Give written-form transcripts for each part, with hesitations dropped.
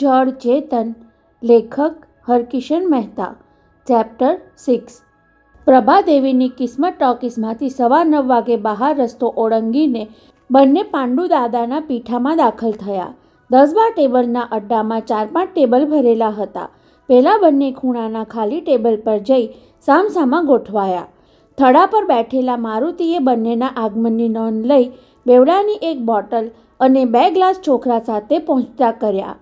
જળ ચેતન. લેખક હરકિશન મહેતા. ચેપ્ટર 6. પ્રભાદેવીની કિસ્મત ટોકીઝમાંથી સવા 9 વાગે બહાર રસ્તો ઓળંગીને બંને પાંડુ દાદાના પીઠામાં દાખલ થયા. 10-12 ટેબલના અડ્ડામાં 4-5 ટેબલ ભરેલા હતા. પહેલા બંને ખૂણાના ખાલી ટેબલ પર જઈ સામસામા ગોઠવાયા. થડા પર બેઠેલા મારુતિએ બંનેના આગમનની નોંધ લઈ બેવડાની એક બોટલ અને 2 ગ્લાસ છોકરા સાથે પહોંચતા કર્યા.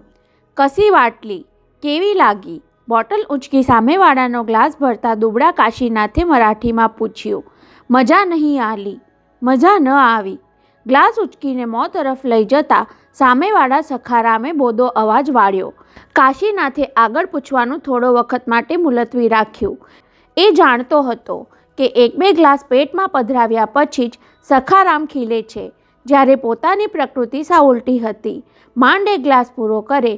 કસી વાટલી, કેવી લાગી? બોટલ ઊંચકી સામેવાળાનો ગ્લાસ ભરતા દુબળા કાશીનાથે મરાઠીમાં પૂછ્યું. મજા નહીં આલી. મજા ન આવી. ગ્લાસ ઉચકીને મોં તરફ લઈ જતા સામેવાળા સખારામે બોધો અવાજ વાળ્યો. કાશીનાથે આગળ પૂછવાનું થોડો વખત માટે મુલતવી રાખ્યું. એ જાણતો હતો કે 1-2 ગ્લાસ પેટમાં પધરાવ્યા પછી જ સખારામ ખીલે છે, જ્યારે પોતાની પ્રકૃતિ સાવ ઉલટી હતી. માંડ એક ગ્લાસ પૂરો કરે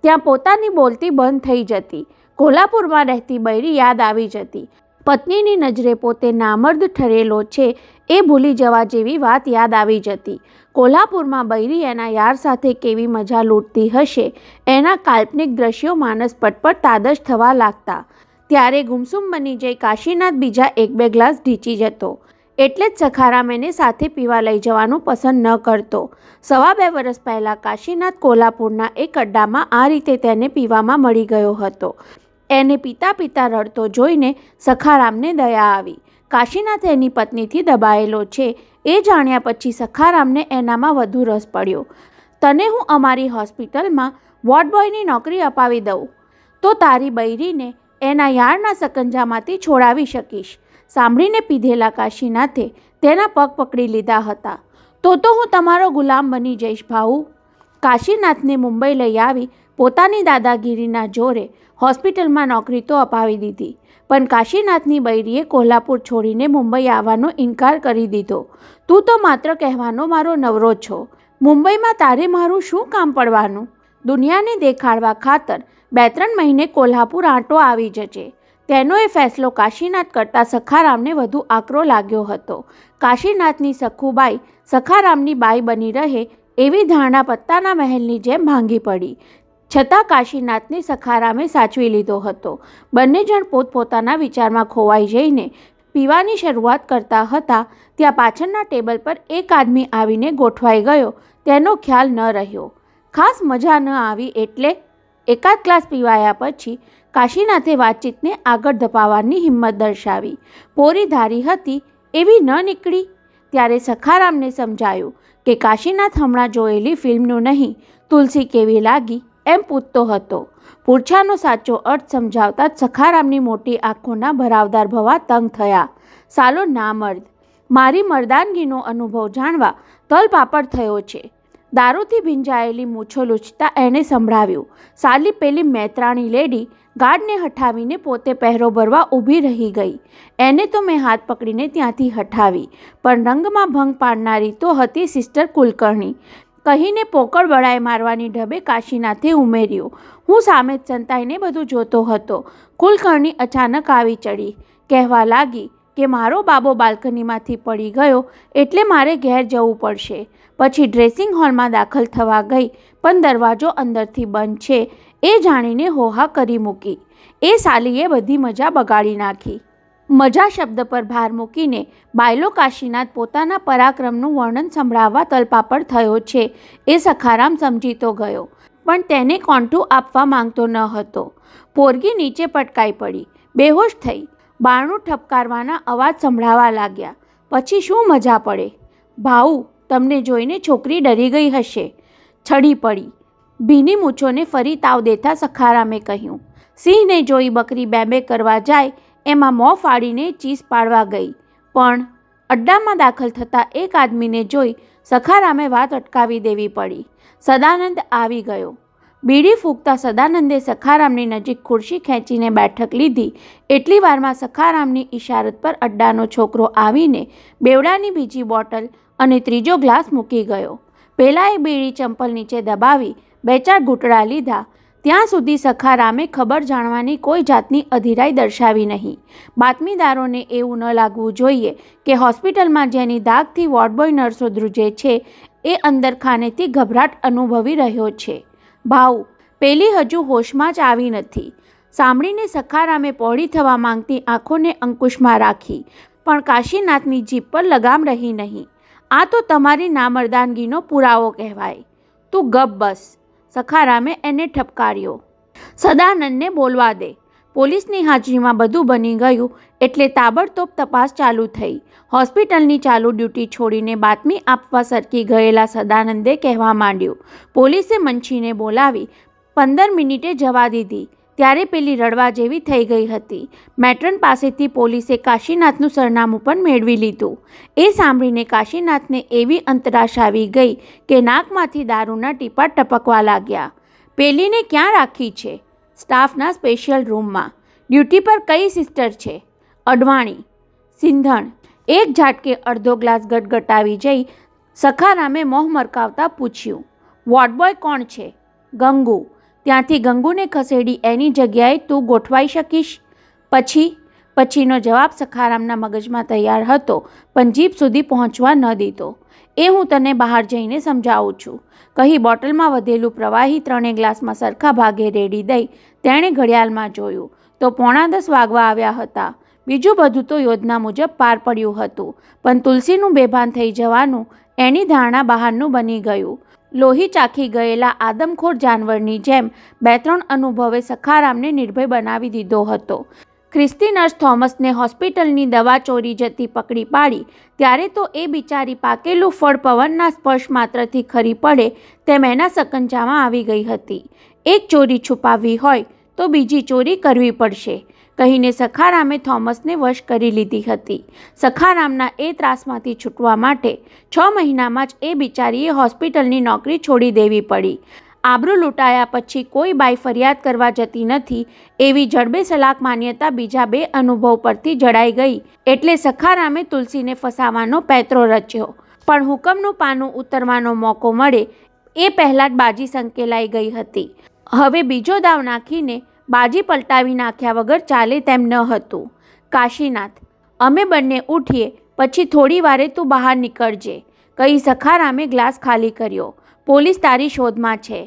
ત્યાં પોતાની બોલતી બંધ થઈ જતી. કોલ્હાપુરમાં રહેતી બૈરી યાદ આવી જતી. પત્નીની નજરે પોતે નામર્દ ઠરેલો છે એ ભૂલી જવા જેવી વાત યાદ આવી જતી. કોલ્હાપુરમાં બૈરી એના યાર સાથે કેવી મજા લૂંટતી હશે એના કાલ્પનિક દ્રશ્યો માનસપટ પર તાદશ થવા લાગતા. ત્યારે ગુમસુમ બની જઈ કાશીનાથ બીજા 1-2 ગ્લાસ ઢીંચી જતો. એટલે જ સખારામ એને સાથે પીવા લઈ જવાનું પસંદ ન કરતો. 2.25 વર્ષ પહેલાં કાશીનાથ કોલ્હાપુરના એક અડ્ડામાં આ રીતે તેને પીવામાં મળી ગયો હતો. એને પીતા પીતા રડતો જોઈને સખારામને દયા આવી. કાશીનાથ એની પત્નીથી દબાયેલો છે એ જાણ્યા પછી સખારામને એનામાં વધુ રસ પડ્યો. તને હું અમારી હોસ્પિટલમાં વોર્ડ બોયની નોકરી અપાવી દઉં તો તારી બૈરીને એના યારના સકંજામાંથી છોડાવી શકીશ. સાંભળીને પીધેલા કાશીનાથે તેના પગ પકડી લીધા હતા. તો હું તમારો ગુલામ બની જઈશ ભાઉ. કાશીનાથને મુંબઈ લઈ આવી પોતાની દાદાગીરીના જોરે હોસ્પિટલમાં નોકરી તો અપાવી દીધી, પણ કાશીનાથની બૈરીએ કોલ્હાપુર છોડીને મુંબઈ આવવાનો ઇનકાર કરી દીધો. તું તો માત્ર કહેવાનો મારો નવરો છો. મુંબઈમાં તારે મારું શું કામ પડવાનું? દુનિયાને દેખાડવા ખાતર 2-3 મહિને કોલ્હાપુર આંટો આવી જજે. તેનો એ ફેસલો કાશીનાથ કરતાં સખારામને વધુ આકરો લાગ્યો હતો. કાશીનાથની સખુબાઈ સખારામની બાઈ બની રહે એવી ધારણા પત્તાના મહેલની જેમ ભાંગી પડી. છતાં કાશીનાથને સખારામે સાચવી લીધો હતો. બંને જણ પોતપોતાના વિચારમાં ખોવાઈ જઈને પીવાની શરૂઆત કરતા હતા ત્યાં પાછળના ટેબલ પર એક આદમી આવીને ગોઠવાઈ ગયો તેનો ખ્યાલ ન રહ્યો. ખાસ મજા ન આવી એટલે એકાદ ગ્લાસ પીવાયા પછી કાશીનાથે વાતચીતને આગળ ધપાવવાની હિંમત દર્શાવી. પોરી ધારી હતી એવી ન નીકળી. ત્યારે સખારામને સમજાયું કે કાશીનાથ હમણાં જોયેલી ફિલ્મનું નહીં, તુલસી કેવી લાગી એમ પૂછતો હતો. પૂછાનો સાચો અર્થ સમજાવતા જ સખારામની મોટી આંખોના ભરાવદાર ભવા તંગ થયા. સાલો નામર્દ! મારી મર્દાનગીનો અનુભવ જાણવા તલપાપડ થયો છે. દારૂથી ભીંજાયેલી મૂછો લૂછતા એણે સંભળાવ્યું. સાલી પેલી મૈત્રાણી લેડી ગાર્ડને હઠાવીને પોતે પહેરો ભરવા ઊભી રહી ગઈ. એને તો મેં હાથ પકડીને ત્યાંથી હઠાવી, પણ રંગમાં ભંગ પાડનારી તો હતી સિસ્ટર કુલકર્ણી કહીને પોકળ બળાઈ મારવાની ઢબે કાશીનાથે ઉમેર્યું. હું સામે જ સંતાઈને બધું જોતો હતો. કુલકર્ણી અચાનક આવી ચડી. કહેવા લાગી કે મારો બાબો બાલ્કનીમાંથી પડી ગયો એટલે મારે ઘેર જવું પડશે. પછી ડ્રેસિંગ હોલમાં દાખલ થવા ગઈ, પણ દરવાજો અંદરથી બંધ છે એ જાણીને હોહા કરી મૂકી. એ સાલીએ બધી મજા બગાડી નાખી. મજા શબ્દ પર ભાર મૂકીને બાયલો કાશીનાથ પોતાના પરાક્રમનું વર્ણન સંભળાવવા તલપાપડ થયો છે એ સખારામ સમજી તો ગયો, પણ તેને કોન્ઠું આપવા માંગતો ન હતો. પોરગી નીચે પટકાઈ પડી, બેહોશ થઈ. બારણું ઠપકારવાના અવાજ સંભળાવા લાગ્યા. પછી શું મજા પડે? ભાઉ, તમને જોઈને છોકરી ડરી ગઈ હશે. છડી પડી. ભીની મૂછોને ફરી તાવ દેતા સખારામે કહ્યું. સિંહને જોઈ બકરી બે કરવા જાય એમાં મોં ફાડીને ચીસ પાડવા ગઈ. પણ અડ્ડામાં દાખલ થતા એક આદમીને જોઈ સખારામે વાત અટકાવી દેવી પડી. સદાનંદ આવી ગયો. બીડી ફૂંકતા સદાનંદે સખારામની નજીક ખુરશી ખેંચીને બેઠક લીધી. એટલી વારમાં સખારામની ઇશારત પર અડ્ડાનો છોકરો આવીને બેવડાની બીજી બોટલ અને ત્રીજો ગ્લાસ મૂકી ગયો. પહેલાં એ બીડી ચંપલ નીચે દબાવી 2-4 ઘૂંટડા લીધા. ત્યાં સુધી સખારામે ખબર જાણવાની કોઈ જાતની અધીરાઈ દર્શાવી નહીં. બાતમીદારોને એવું ન લાગવું જોઈએ કે હોસ્પિટલમાં જેની દાગથી વોર્ડબોય નર્સો ધ્રુજે છે એ અંદરખાનેથી ગભરાટ અનુભવી રહ્યો છે. ભાઉ, પેલી હજુ હોશમાં જ આવી નથી. સાંભળીને સખારામે પહોળી થવા માંગતી આંખોને અંકુશમાં રાખી, પણ કાશીનાથની જીભ પર લગામ રહી નહીં. આ તો તમારી નામર્દાનગીનો પુરાવો કહેવાય. તું ગપ બસ, સખારામે એને ઠપકાર્યો. સદાનંદને બોલવા દે. પોલીસની હાજરીમાં બધું બની ગયું એટલે તાબડતોબ તપાસ ચાલુ થઈ. હોસ્પિટલની ચાલુ ડ્યુટી છોડીને બાતમી આપવા સરકી ગયેલા સદાનંદે કહેવા માંડ્યું. પોલીસે મંછીને બોલાવી 15 મિનિટે જવા દીધી ત્યારે પેલી રડવા જેવી થઈ ગઈ હતી. મેટ્રન પાસેથી પોલીસે કાશીનાથનું સરનામું પણ મેળવી લીધું. એ સાંભળીને કાશીનાથને એવી અંતરાશ આવી ગઈ કે નાકમાંથી દારૂના ટીપા ટપકવા લાગ્યા. પેલીને ક્યાં રાખી છે? સ્ટાફના સ્પેશિયલ રૂમમાં. ડ્યુટી પર કઈ સિસ્ટર છે? અડવાણી. સિંધણ. એક ઝાટકે અડધો ગ્લાસ ગટગટાવી જઈ સખારામે મોં મરકાવતા પૂછ્યું. વોર્ડબોય કોણ છે? ગંગુ. ત્યાંથી ગંગુને ખસેડી એની જગ્યાએ તું ગોઠવાઈ શકીશ? પછીનો જવાબ સખારામના મગજમાં તૈયાર હતો પણ જીભ સુધી પહોંચવા ન દીધો. એ હું તને બહાર જઈને સમજાવું છું, કહી બોટલમાં વધેલું પ્રવાહી 3 ગ્લાસમાં સરખા ભાગે રેડી દઈ તેણે ઘડિયાળમાં જોયું તો 9:45 વાગવા આવ્યા હતા. બીજું બધું તો યોજના મુજબ પાર પડ્યું હતું, પણ તુલસીનું બેભાન થઈ જવાનું એની ધારણા બહારનું બની ગયું. લોહી ચાખી ગયેલા આદમખોર જાનવરની જેમ 2-3 અનુભવે સખારામને નિર્ભય બનાવી દીધો હતો. ખ્રિસ્તી નર્સ થોમસને હોસ્પિટલની દવા ચોરી જતી પકડી પાડી ત્યારે તો એ બિચારી પાકેલું ફળ પવનના સ્પર્શ માત્રથી ખરી પડે તેમ એના સકંજામાં આવી ગઈ હતી. એક ચોરી છુપાવવી હોય તો બીજી ચોરી કરવી પડશે કહીને સખારામે થોમસને વશ કરી લીધી હતી. સખારામના એ ત્રાસમાંથી છૂટવા માટે 6 મહિનામાં જ એ બિચારીએ હોસ્પિટલની નોકરી છોડી દેવી પડી. આબરૂ લૂંટાયા પછી કોઈ બાઈ ફરિયાદ કરવા જતી નથી એવી જડબે સલાક માન્યતા બીજા 2 અનુભવ પરથી જડાઈ ગઈ એટલે સખારામે તુલસીને ફસાવાનો પેત્રો રચ્યો. પણ હુકમનું પાનું ઉતરવાનો મોકો મળે એ પહેલાં જ બાજી સંકેલાઈ ગઈ હતી. હવે બીજો દાવ નાખીને બાજી પલટાવી નાખ્યા વગર ચાલે તેમ ન હતું. કાશીનાથ, અમે બંને ઉઠીએ પછી થોડી વારે તું બહાર નીકળજે, કહી સખારામે ગ્લાસ ખાલી કર્યો. પોલીસ તારી શોધમાં છે.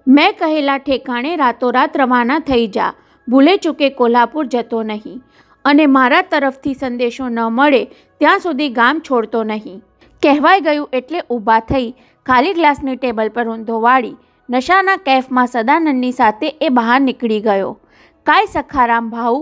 મેં કહેલા ઠેકાણે રાતોરાત રવાના થઈ જા. ભૂલે ચૂકે કોલ્હાપુર જતો નહીં અને મારા તરફથી સંદેશો ન મળે ત્યાં સુધી ગામ છોડતો નહીં. કહેવાઈ ગયું એટલે ઊભા થઈ ખાલી ગ્લાસની ટેબલ પર ઊંધો વાળી નશાના કેફમાં સદાનંદની સાથે એ બહાર નીકળી ગયો. કાંઈ સખારામ ભાઉ?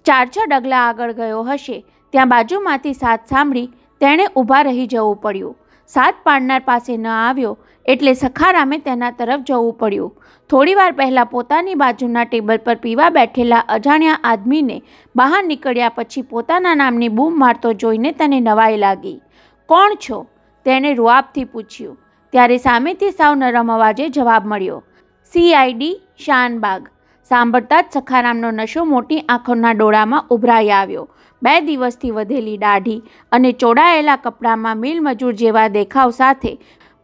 4-6 ડગલા આગળ ગયો હશે ત્યાં બાજુમાંથી સાથ સાંભળી તેણે ઊભા રહી જવું પડ્યું. સાથ પાડનાર પાસે ન આવ્યો એટલે સખારામે તેના તરફ જવું પડ્યું. થોડીવાર પહેલાં પોતાની બાજુના ટેબલ પર પીવા બેઠેલા અજાણ્યા આદમીને બહાર નીકળ્યા પછી પોતાના નામની બૂમ મારતો જોઈને તેને નવાઈ લાગી. કોણ છો? તેણે રૂઆબથી પૂછ્યું. ત્યારે સામેથી સાવ નરમ અવાજે જવાબ મળ્યો. CID શાનબાગ. સાંભળતા જ સખારામનો નશો મોટી આંખોના ડોળામાં ઉભરાઈ આવ્યો. 2 દિવસથી વધેલી દાઢી અને ચોડાયેલા કપડામાં મિલ મજૂર જેવા દેખાવ સાથે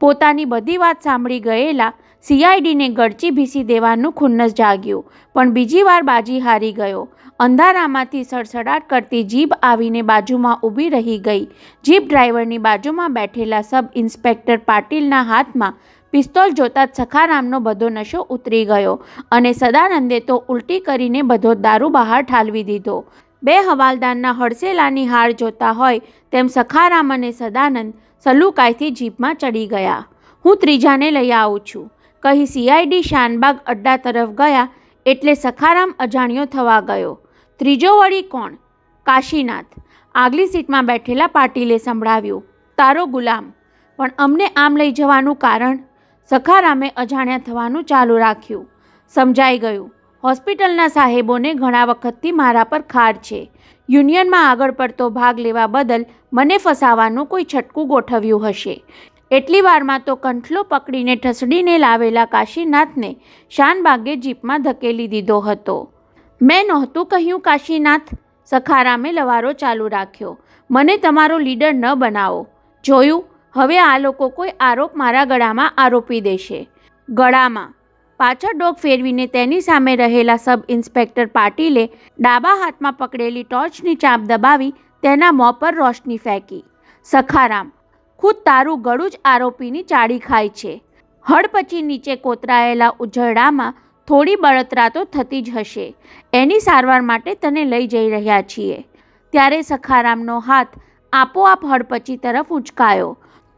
પોતાની બધી વાત સાંભળી ગયેલા CIDને ગળચી ભીસી દેવાનું ખુન્નસ જાગ્યું. પણ બીજી વાર બાજી હારી ગયો. અંધારામાંથી સડસડાટ કરતી જીપ આવીને બાજુમાં ઊભી રહી ગઈ. જીપ ડ્રાઈવરની બાજુમાં બેઠેલા સબ ઇન્સ્પેક્ટર પાટીલના હાથમાં પિસ્તોલ જોતા જ સખારામનો બધો નશો ઉતરી ગયો અને સદાનંદે તો ઉલટી કરીને બધો દારૂ બહાર ઠાલવી દીધો. 2 હવાલદારના હડસેલાની હાર જોતા હોય તેમ સખારામ અને સદાનંદ સલુકાઈથી જીપમાં ચડી ગયા. હું ત્રીજાને લઈ આવું છું, કહી CID શાનબાગ અડ્ડા તરફ ગયા એટલે સખારામ અજાણ્યો થવા ગયો. ત્રીજો વળી કોણ? કાશીનાથ. આગલી સીટમાં બેઠેલા પાટીલે સંભળાવ્યું. તારો ગુલામ. પણ અમને આમ લઈ જવાનું કારણ? સખારામે અજાણ્યા થવાનું ચાલુ રાખ્યું. સમજાઈ ગયું. હોસ્પિટલના સાહેબોને ઘણા વખતથી મારા પર ખાર છે. યુનિયનમાં આગળ પડતો ભાગ લેવા બદલ મને ફસાવાનું કોઈ છટકું ગોઠવ્યું હશે. એટલી વારમાં તો કંઠલો પકડીને ઠસડીને લાવેલા કાશીનાથને શાનબાગે જીપમાં ધકેલી દીધો હતો. મેં નહોતું કહ્યું કાશીનાથ? સખારામે લવારો ચાલુ રાખ્યો. મને તમારો લીડર ન બનાવો. જોયું, હવે આ લોકો કોઈ આરોપ મારા ગળામાં આરોપી દેશે. ગળામાં? પાછળ ડોક ફેરવીને તેની સામે રહેલા સબ ઇન્સ્પેક્ટર પાટીલે ડાબા હાથમાં પકડેલી ટોર્ચની ચાંપ દબાવી તેના મોં પર રોશની ફેંકી. સખારામ, ખુદ તારું ગળું જ આરોપીની ચાળી ખાય છે. હડપચી નીચે કોતરાયેલા ઉજરડામાં થોડી બળતરા તો થતી જ હશે. એની સારવાર માટે તને લઈ જઈ રહ્યા છીએ. ત્યારે સખારામનો હાથ આપોઆપ હડપચી તરફ ઉંચકાયો.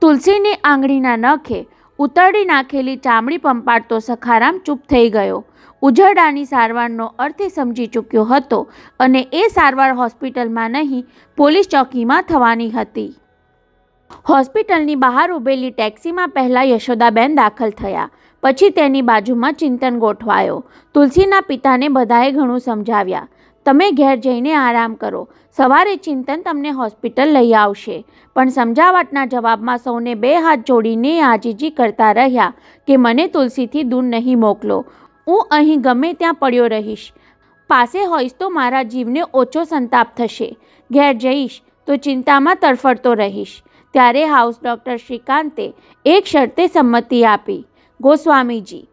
તુલસીની આંગળીના નખે ઉતરડી નાખેલી ચામડી પંપાડતો સખારામ ચૂપ થઈ ગયો. ઉઝરડાની સારવારનો અર્થ સમજી ચૂક્યો હતો અને એ સારવાર હોસ્પિટલમાં નહીં, પોલીસ ચોકીમાં થવાની હતી. હોસ્પિટલની બહાર ઊભેલી ટેક્સીમાં પહેલાં યશોદાબેન દાખલ થયા. પછી તેની બાજુમાં ચિંતન ગોઠવાયો. તુલસીના પિતાને બધાએ ઘણું સમજાવ્યા. તમે ઘેર જઈને આરામ કરો, સવારે ચિંતન તમને હોસ્પિટલ લઈ આવશે. પણ સમજાવટના જવાબમાં સૌને 2 હાથ જોડીને આજીજી કરતા રહ્યા કે મને તુલસીથી દૂર નહીં મોકલો. હું અહીં ગમે ત્યાં પડ્યો રહીશ. પાસે હોઈશ તો મારા જીવને ઓછો સંતાપ થશે. ઘેર જઈશ તો ચિંતામાં તડફડતો રહીશ. ત્યારે હાઉસ ડૉક્ટર શ્રીકાંતે એક શરતે સંમતિ આપી. ગોસ્વામીજી,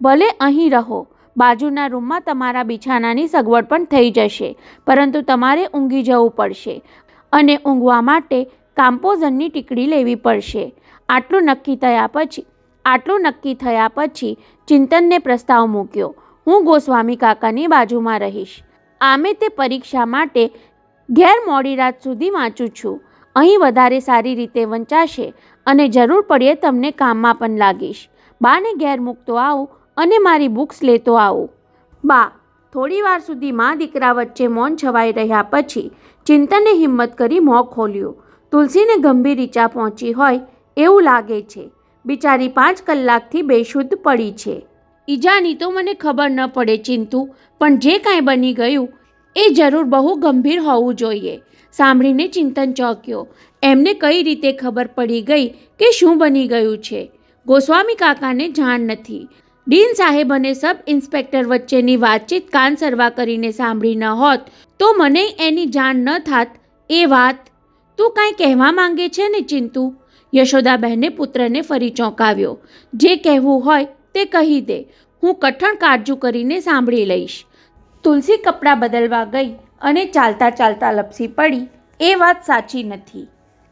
ભલે અહીં રહો, બાજુના રૂમમાં તમારા બિછાનાની સગવડ પણ થઈ જશે, પરંતુ તમારે ઊંઘી જવું પડશે અને ઊંઘવા માટે કામ્પોઝનની ટીકડી લેવી પડશે. આટલું નક્કી થયા પછી ચિંતનને પ્રસ્તાવ મૂક્યો. હું ગોસ્વામી કાકાની બાજુમાં રહીશ. આમે તે પરીક્ષા માટે ઘેર મોડી રાત સુધી વાંચું છું. અહીં વધારે સારી રીતે વંચાશે અને જરૂર પડે તમને કામમાં પણ લાગીશ. બાને ઘેર મૂકતો આવું અને મારી બુક્સ લેતો આવું. બા થોડી વાર સુધી મા દીકરા વચ્ચે મૌન છવાઈ રહ્યા પછી ચિંતને હિંમત કરી મોં ખોલ્યું. તુલસીને ગંભીર ઈજા પહોંચી હોય એવું લાગે છે. બિચારી 5 કલાકથી બેશુદ્ધ પડી છે. ઈજાની તો મને ખબર ન પડે ચિંતુ, પણ જે કાંઈ બની ગયું એ જરૂર બહુ ગંભીર હોવું જોઈએ. સાંભળીને ચિંતન ચોંક્યો. એમને કઈ રીતે ખબર પડી ગઈ કે શું બની ગયું છે? ગોસ્વામી કાકાને જાણ નથી. ડીન સાહેબ અને સબ ઇન્સ્પેક્ટર વચ્ચેની વાતચીત કાન સરવા કરીને સાંભળી ન હોત તો મને એની જાણ ન થાત. એ વાત તું કાંઈ કહેવા માંગે છે ને ચિંતુ? યશોદાબહેને પુત્રને ફરી ચોંકાવ્યો. જે કહેવું હોય તે કહી દે, હું કઠણ કાળજું કરીને સાંભળી લઈશ. તુલસી કપડાં બદલવા ગઈ અને ચાલતા ચાલતા લપસી પડી. એ વાત સાચી નથી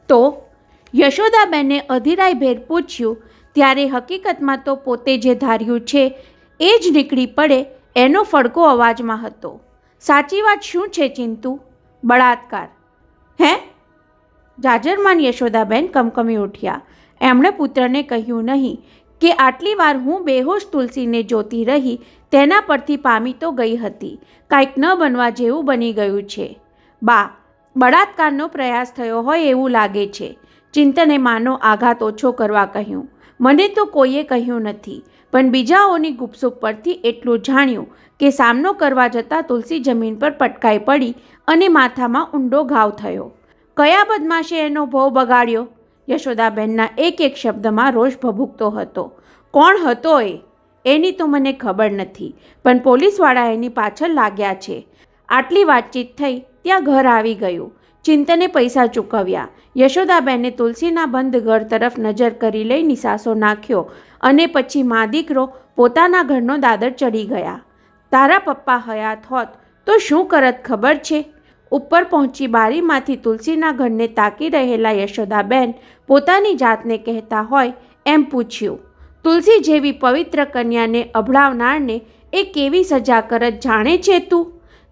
તો? યશોદાબેને અધીરાઈભેર પૂછ્યું. ત્યારે હકીકતમાં તો પોતે જે ધાર્યું છે એ જ નીકળી પડે એનો ફડકો અવાજમાં હતો. સાચી વાત શું છે ચિંતુ? બળાત્કાર. હે? જાજરમાન યશોદાબેન કમકમી ઉઠ્યા. એમણે પુત્રને કહ્યું નહીં કે આટલી વાર હું બેહોશ તુલસીને જોતી રહી, તેના પરથી પામી તો ગઈ હતી. કાંઈક ન બનવા જેવું બની ગયું છે. બા, બળાત્કારનો પ્રયાસ થયો હોય એવું લાગે છે. ચિંતને માનો આઘાત ઓછો કરવા કહ્યું. મને તો કોઈએ કહ્યું નથી, પણ બીજાઓની ગુપસુપ પરથી એટલું જાણ્યું કે સામનો કરવા જતાં તુલસી જમીન પર પટકાઈ પડી અને માથામાં ઊંડો ઘાવ થયો. કયા બદમાશે એનો ભોગ બગાડ્યો? યશોદાબેનના એક એક શબ્દમાં રોષ ભભૂકતો હતો. કોણ હતો એ? એની તો મને ખબર નથી, પણ પોલીસવાળા એની પાછળ લાગ્યા છે. આટલી વાતચીત થઈ ત્યાં ઘર આવી ગયું. ચિંતને પૈસા ચૂકવ્યા. યશોદાબેને તુલસીના બંધ ઘર તરફ નજર કરી લઈ નિસાસો નાખ્યો અને પછી મા દીકરો પોતાના ઘરનો દાદર ચડી ગયા. તારા પપ્પા હયાત હોત તો શું કરત ખબર છે? ઉપર પહોંચી બારીમાંથી તુલસીના ઘરને તાકી રહેલા યશોદાબેન પોતાની જાતને કહેતા હોય એમ પૂછ્યું. તુલસી જેવી પવિત્ર કન્યાને અભડાવનારને એ કેવી સજા કરત જાણે છે તું?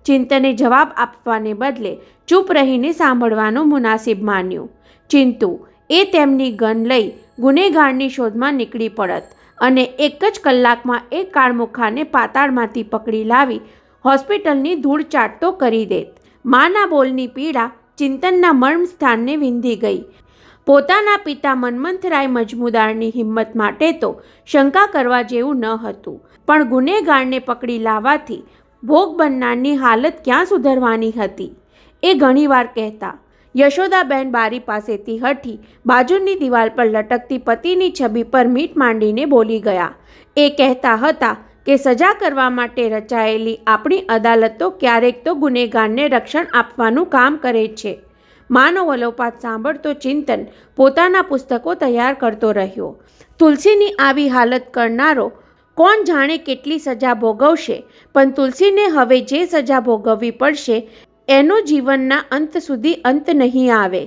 ચિંતને જવાબ આપવાને બદલે ચૂપ રહીને સાંભળવાનું મુનાસિબ માન્યું. ચિંતુ એ તેમની ગન લઈ ગુનેગારની શોધમાં નીકળી પડત અને એક જ કલાકમાં એ કાળમુખાને પાતાળમાંથી પકડી લાવી હોસ્પિટલની ધૂળ ચાટતો કરી દેત. માના બોલની પીડા ચિંતનના મર્મ સ્થાનને વિંધી ગઈ. પોતાના પિતા મન્મથરાય મજમુદારની હિંમત માટે તો શંકા કરવા જેવું ન હતું, પણ ગુનેગારને પકડી લાવવાથી ભોગ બનનારની હાલત ક્યાં સુધરવાની હતી? એ ઘણીવાર કહેતા. યશોદાબેન બારી પાસેથી હઠી બાજુની દિવાલ પર લટકતી પતિની છબી પર મીટ માંડીને બોલી ગયા. એ કહેતા હતા કે સજા કરવા માટે રચાયેલી આપણી અદાલતો ક્યારેક તો ગુનેગારને રક્ષણ આપવાનું કામ કરે છે. માનો વલોપાત સાંભળતો ચિંતન પોતાના પુસ્તકો તૈયાર કરતો રહ્યો. તુલસીની આવી હાલત કરનારો કોણ જાણે કેટલી સજા ભોગવશે, પણ તુલસીને હવે જે સજા ભોગવવી પડશે એનો જીવનના અંત સુધી અંત નહીં આવે.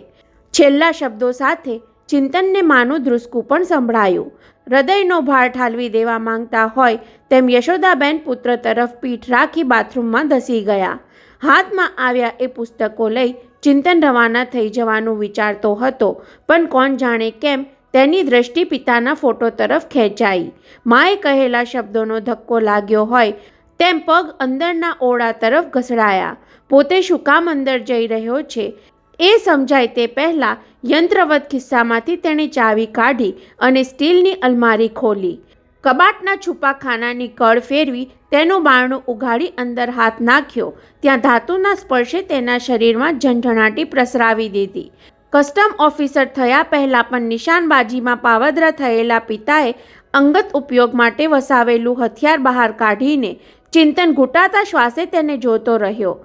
છેલ્લા શબ્દો સાથે ચિંતનને માનું ધ્રુસકું પણ સંભળાયું. હૃદયનો ભાર ઠાલવી દેવા માંગતા હોય તેમ યશોદાબેન પુત્ર તરફ પીઠ રાખી બાથરૂમમાં ધસી ગયા. હાથમાં આવ્યા એ પુસ્તકો લઈ ચિંતન રવાના થઈ જવાનું વિચારતો હતો, પણ કોણ જાણે કેમ તેની દ્રષ્ટિ પિતાના ફોટો તરફ ખેંચાઈ. માએ કહેલા શબ્દોનો ધક્કો લાગ્યો હોય તેમ પગ અંદરના ઓરડા તરફ ઘસડાયા. પોતે શું કામ અંદર જઈ રહ્યો છે એ સમજાય તે પહેલાં યંત્રવત ખિસ્સામાંથી તેણે ચાવી કાઢી અને સ્ટીલની અલમારી ખોલી. કબાટના છુપાખાનાની કળ ફેરવી તેનું બારણું ઉઘાડી અંદર હાથ નાખ્યો. ત્યાં ધાતુના સ્પર્શે તેના શરીરમાં ઝંઝણાટી પ્રસરાવી દીધી. કસ્ટમ ઓફિસર થયા પહેલાં પણ નિશાનબાજીમાં પાવદરા થયેલા પિતાએ અંગત ઉપયોગ માટે વસાવેલું હથિયાર બહાર કાઢીને ચિંતન ઘૂંટાતા શ્વાસે તેને જોતો રહ્યો.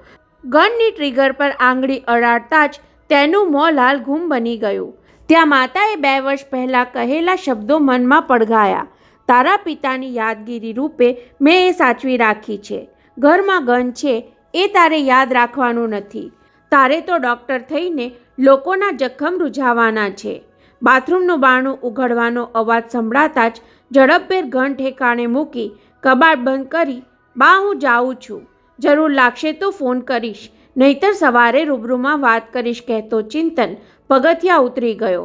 ગનની ટ્રિગર પર આંગળી અડાડતા જ તેનું મોં લાલ ઘૂમ બની ગયું. ત્યાં માતાએ 2 વર્ષ પહેલાં કહેલા શબ્દો મનમાં પડઘાયા. તારા પિતાની યાદગીરી રૂપે મેં એ સાચવી રાખી છે. ઘરમાં ગન છે એ તારે યાદ રાખવાનું નથી. તારે તો ડૉક્ટર થઈને લોકોના જખમ રૂઝાવાના છે. બાથરૂમનું બારણું ઉઘડવાનો અવાજ સંભળાતા જ ઝડપભેર ગન ઠેકાણે મૂકી કબાટ બંધ કરી, બા હું જાઉં છું, જરૂર લાગશે તો ફોન કરીશ, નહીતર સવારે રૂબરૂમાં વાત કરીશ કહેતો ચિંતન પગથિયા ઉતરી ગયો.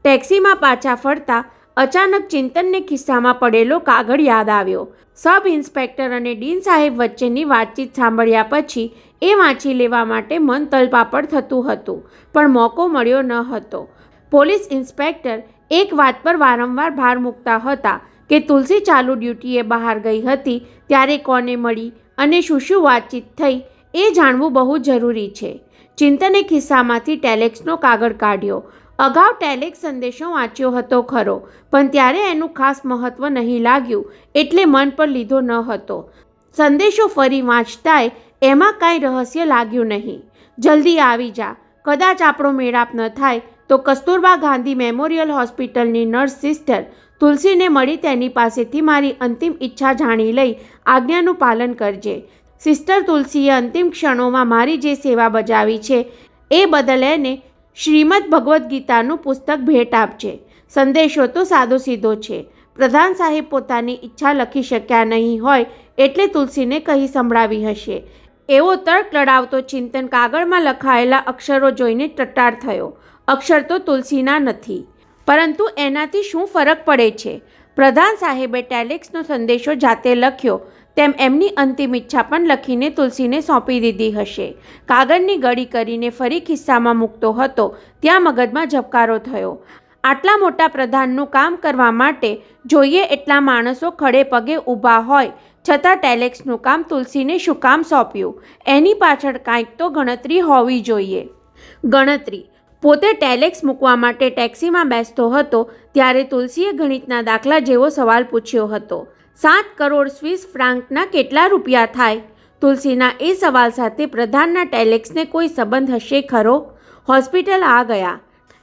ટેક્સીમાં પાછા ફરતા અચાનક ચિંતનને ખિસ્સામાં પડેલો કાગળ યાદ આવ્યો. સબ ઇન્સ્પેક્ટર અને ડીન સાહેબ વચ્ચેની વાતચીત સાંભળ્યા પછી એ વાંચી લેવા માટે મન તલપાપડ થતું હતું, પણ મોકો મળ્યો ન હતો. પોલીસ ઇન્સ્પેક્ટર એક વાત પર વારંવાર ભાર મૂકતા હતા કે તુલસી ચાલુ ડ્યુટીએ બહાર ગઈ હતી ત્યારે કોને મળી અને શું શું વાતચીત થઈ એ જાણવું બહુ જરૂરી છે. ચિંતને ખિસ્સામાંથી ટેલેક્સનો કાગળ કાઢ્યો. અગાઉ ટેલેક્સ સંદેશો વાંચ્યો હતો ખરો, પણ ત્યારે એનું ખાસ મહત્ત્વ નહીં લાગ્યું એટલે મન પર લીધો ન હતો. સંદેશો ફરી વાંચતાય એમાં કાંઈ રહસ્ય લાગ્યું નહીં. જલ્દી આવી જા, કદાચ આપણો મેળાપ ન થાય તો કસ્તુરબા ગાંધી મેમોરિયલ હોસ્પિટલની નર્સ સિસ્ટર તુલસીને મળી તેની પાસેથી મારી અંતિમ ઈચ્છા જાણી લઈ આજ્ઞાનું પાલન કરજે. સિસ્ટર તુલસીએ અંતિમ ક્ષણોમાં મારી જે સેવા બજાવી છે એ બદલ એને શ્રીમદ ભગવદ્ ગીતાનું પુસ્તક ભેટ આપજે. સંદેશો તો સાદો સીધો છે. પ્રધાન સાહેબ પોતાની ઈચ્છા લખી શક્યા નહીં હોય એટલે તુલસીને કહી સંભળાવી હશે. એવો તર્ક લડાવતો ચિંતન કાગળમાં લખાયેલા અક્ષરો જોઈને ટટ્ટાર થયો. અક્ષર તો તુલસીના નથી, પરંતુ એનાથી શું ફરક પડે છે? પ્રધાન સાહેબે ટેલેક્સનો સંદેશો જાતે લખ્યો તેમ એમની અંતિમ ઈચ્છા પણ લખીને તુલસીને સોંપી દીધી હશે. કાગળની ગળી કરીને ફરી ખિસ્સામાં મૂકતો હતો ત્યાં મગજમાં ઝબકારો થયો. આટલા મોટા પ્રધાનનું કામ કરવા માટે જોઈએ એટલા માણસો ખડે પગે ઊભા હોય છતાં ટેલેક્સનું કામ તુલસીને શું કામ સોંપ્યું? એની પાછળ કાંઈક તો ગણતરી હોવી જોઈએ. ગણતરી. પોતે ટેલેક્સ મૂકવા માટે ટેક્સીમાં બેસતો હતો ત્યારે તુલસીએ ગણિતના દાખલા જેવો સવાલ પૂછ્યો હતો. 7 કરોડ સ્વિસ ફ્રાંકના કેટલા રૂપિયા થાય? તુલસીના એ સવાલ સાથે પ્રધાનના ટેલેક્સને કોઈ સંબંધ હશે ખરો? હોસ્પિટલ આ ગયા.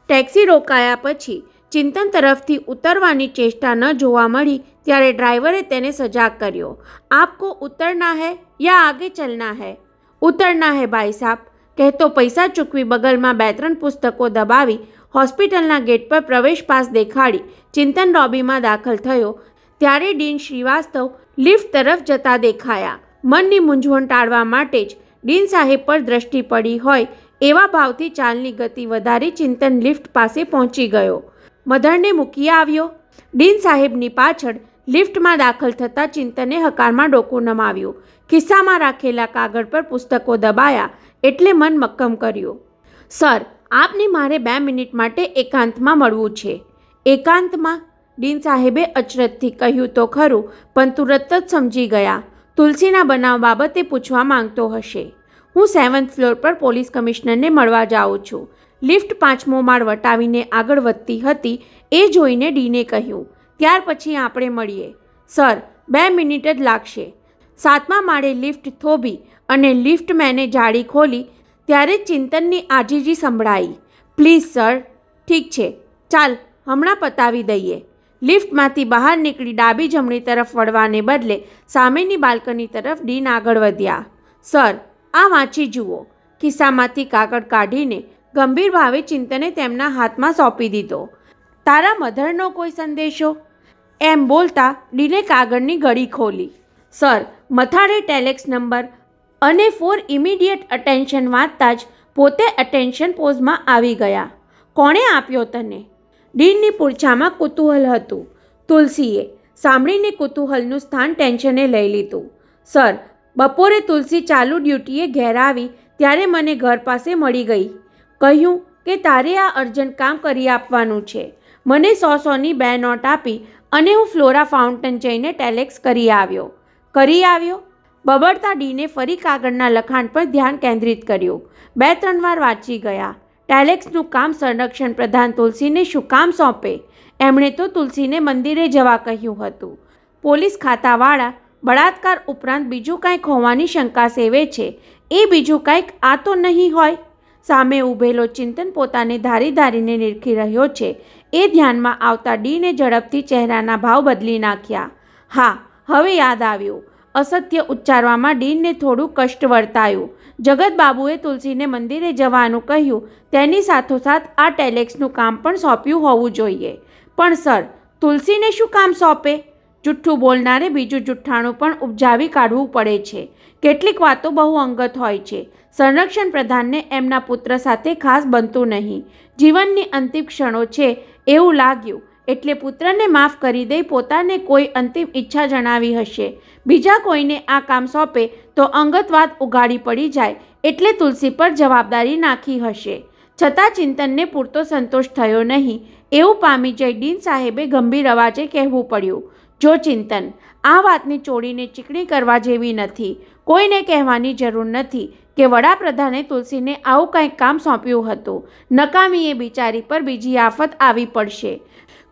ટેક્સી રોકાયા પછી ચિંતન તરફથી ઉતરવાની ચેષ્ટા ન જોવા મળી ત્યારે ડ્રાઈવરે તેને સજાગ કર્યો. આપકો ઉતરના હૈ યા આગે ચલના હૈ? ઉતરના હૈ ભાઈ સાહબ, કહેતો પૈસા ચૂકવી બગલમાં 2-3 પુસ્તકો દબાવી હોસ્પિટલના ગેટ પર પ્રવેશ પાસ દેખાડી ચિંતન લોબીમાં દાખલ થયો ત્યારે ડીન શ્રીવાસ્તવ લિફ્ટ તરફ જતા દેખાયા. મનની મૂંઝવણ ટાળવા માટે જ ડીન સાહેબ પર દ્રષ્ટિ પડી હોય એવા ભાવથી ચાલની ગતિ વધારી ચિંતન લિફ્ટ પાસે પહોંચી ગયો. મધરને મૂકી આવ્યો? ડીન સાહેબની પાછળ લિફ્ટમાં દાખલ થતાં ચિંતને હકારમાં ડોકું નમાવ્યું. ખિસ્સામાં રાખેલા કાગળ પર પુસ્તકો દબાયા એટલે મન મક્કમ કર્યું. સર, આપને મારે 2 મિનિટ માટે એકાંતમાં મળવું છે. એકાંતમાં? ડીન સાહેબે અચરજથી કહ્યું તો ખરું, પણ તુરત જ સમજી ગયા. તુલસીના બનાવ બાબતે પૂછવા માંગતો હશે. હું 7th ફ્લોર પર પોલીસ કમિશનરને મળવા જાઉં છું. લિફ્ટ 5મો માળ વટાવીને આગળ વધતી હતી એ જોઈને ડીને કહ્યું. ત્યાર પછી આપણે મળીએ. સર, 2 મિનિટ જ લાગશે. 7મા માળે લિફ્ટ થોભી અને લિફ્ટમેને જાળી ખોલી ત્યારે ચિંતનની આજીજી સંભળાઈ. Please sir. ઠીક છે, ચાલ હમણાં પતાવી દઈએ. લિફ્ટમાંથી બહાર નીકળી ડાબી જમણી તરફ વળવાને બદલે સામેની બાલ્કની તરફ ડીન આગળ વધ્યા. સર, આ વાંચી જુઓ. ખિસ્સામાંથી કાગળ કાઢીને ગંભીર ભાવે ચિંતને તેમના હાથમાં સોંપી દીધો. તારા મધરનો કોઈ સંદેશો? એમ બોલતા ડીને કાગળની ગળી ખોલી. સર, મથાળે ટેલેક્સ નંબર અને ફોર ઇમિડિયેટ અટેન્શન વાંચતા જ પોતે અટેન્શન પોઝમાં આવી ગયા. કોણે આપ્યો તને? ડીનની પૂંછામાં કુતૂહલ હતું. તુલસીએ. સાંભળીને કુતૂહલનું સ્થાન ટેન્શને લઈ લીધું. સર, બપોરે તુલસી ચાલુ ડ્યુટીએ ઘેર આવી ત્યારે મને ઘર પાસે મળી ગઈ. કહ્યું કે તારે આ અર્જન્ટ કામ કરી આપવાનું છે. મને 100-100ની 2 નોટ આપી અને હું ફ્લોરા ફાઉન્ટેન જઈને ટેલેક્સ કરી આવ્યો. બબડતા ડીને ફરી કાગળના લખાણ પર ધ્યાન કેન્દ્રિત કર્યું. 2-3 વાર વાંચી ગયા. ટેલેક્સનું કામ સંરક્ષણ પ્રધાન તુલસીને શું કામ સોંપે? એમણે તો તુલસીને મંદિરે જવા કહ્યું હતું. પોલીસ ખાતાવાળા બળાત્કાર ઉપરાંત બીજું કાંઈક હોવાની શંકા સેવે છે. એ બીજું કાંઈક આ તો નહીં હોય? સામે ઊભેલો ચિંતન પોતાને ધારીને નિરખી રહ્યો છે એ ધ્યાનમાં આવતા ડીને ઝડપથી ચહેરાના ભાવ બદલી નાખ્યા. હા, હવે યાદ આવ્યું. અસત્ય ઉચ્ચારવામાં ડીનને થોડું કષ્ટ વર્તાયું. જગતબાબુએ તુલસીને મંદિરે જવાનું કહ્યું, તેની સાથોસાથ આ ટેલેક્સનું કામ પણ સોંપ્યું હોવું જોઈએ. પણ સર, તુલસીને શું કામ સોંપે? જુઠ્ઠું બોલનારે બીજું જુઠ્ઠાણું પણ ઉપજાવી કાઢવું પડે છે. કેટલીક વાતો બહુ અંગત હોય છે. સંરક્ષણ પ્રધાનને એમના પુત્ર સાથે ખાસ બનતું નહીં. જીવનની અંતિમ ક્ષણો છે એવું લાગ્યું એટલે પુત્રને માફ કરી દઈ પોતાને કોઈ અંતિમ ઈચ્છા જણાવી હશે. બીજા કોઈને આ કામ સોંપે તો અંગત વાત ઉઘાડી પડી જાય એટલે તુલસી પર જવાબદારી નાખી હશે. છતાં ચિંતનને પૂરતો સંતોષ થયો નહીં એવું પામી જઈ ડીન સાહેબે ગંભીર અવાજે કહેવું પડ્યું. જો ચિંતન, આ વાતની ચોળીને ચીકણી કરવા જેવી નથી. કોઈને કહેવાની જરૂર નથી કે વડાપ્રધાને તુલસીને આવું કંઈક કામ સોંપ્યું હતું. નકામી એ બિચારી પર બીજી આફત આવી પડશે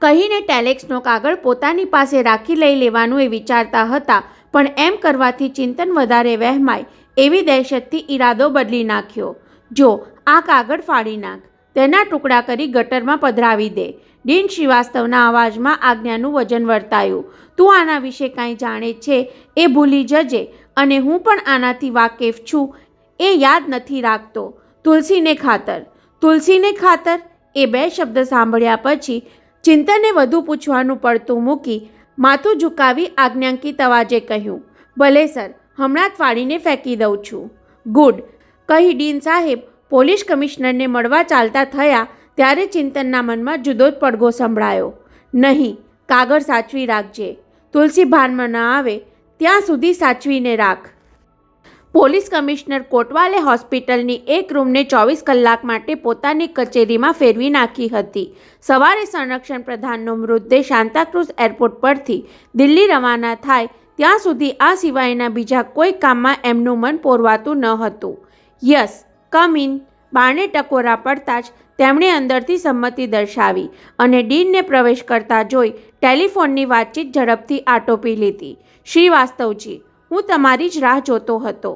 કહીને ટેલેક્સનો કાગળ પોતાની પાસે રાખી લઈ લેવાનું એ વિચારતા હતા. પણ એમ કરવાથી ચિંતન વધારે વહેમાય એવી દહેશતથી ઈરાદો બદલી નાખ્યો. જો આ કાગળ ફાડી નાખ, તેના ટુકડા કરી ગટરમાં પધરાવી દે. ડીન શ્રીવાસ્તવના અવાજમાં આજ્ઞાનું વજન વર્તાયું. તું આના વિશે કાંઈ જાણે છે એ ભૂલી જજે અને હું પણ આનાથી વાકેફ છું એ યાદ નથી રાખતો. તુલસીને ખાતર એ 2 શબ્દ સાંભળ્યા પછી ચિંતને વધુ પૂછવાનું પડતું મૂકી માથું ઝુકાવી આજ્ઞાંકિત અવાજે કહ્યું, ભલે સર, હમણાં જ ફાડીને ફેંકી દઉં છું. ગુડ, કહી ડીન સાહેબ પોલીસ કમિશનરને મળવા ચાલતા થયા ત્યારે ચિંતનના મનમાં જુદો જ પડઘો સંભળાયો. નહીં, કાગળ સાચવી રાખજે. તુલસી ભાનમાં ન આવે ત્યાં સુધી સાચવીને રાખ. પોલીસ કમિશનર કોટવાલે હોસ્પિટલની એક રૂમને 24 કલાક માટે પોતાની કચેરીમાં ફેરવી નાખી હતી. સવારે સંરક્ષણ પ્રધાનનો મૃતદેહ સાન્તાક્રુઝ એરપોર્ટ પરથી દિલ્હી રવાના થાય ત્યાં સુધી આ સિવાયના બીજા કોઈ કામમાં એમનું મન પોરવાતું ન હતું. Yes, come in. બારણે ટકોરા પડતા જ તેમણે અંદરથી સંમતિ દર્શાવી અને ડીનને પ્રવેશ કરતા જોઈ ટેલિફોનની વાતચીત ઝડપથી આટોપી લીધી. શ્રીવાસ્તવજી, હું તમારી જ રાહ જોતો હતો.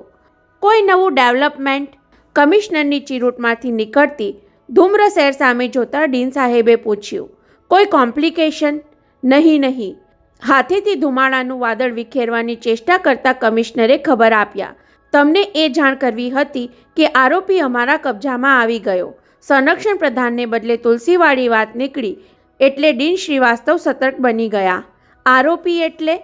કોઈ નવું ડેવલપમેન્ટ? કમિશનરની ચીરૂટમાંથી નીકળતી ધૂમ્રસેર સામે જોતા ડીન સાહેબે પૂછ્યું. કોઈ કોમ્પ્લિકેશન? નહીં. હાથેથી ધુમાડાનું વાદળ વિખેરવાની ચેષ્ટા કરતા કમિશનરે ખબર આપ્યા. તમને એ જાણ કરવી હતી કે આરોપી અમારા કબજામાં આવી ગયો. સંરક્ષણ પ્રધાનને બદલે તુલસીવાળી વાત નીકળી એટલે ડીન શ્રીવાસ્તવ સતર્ક બની ગયા. આરોપી એટલે?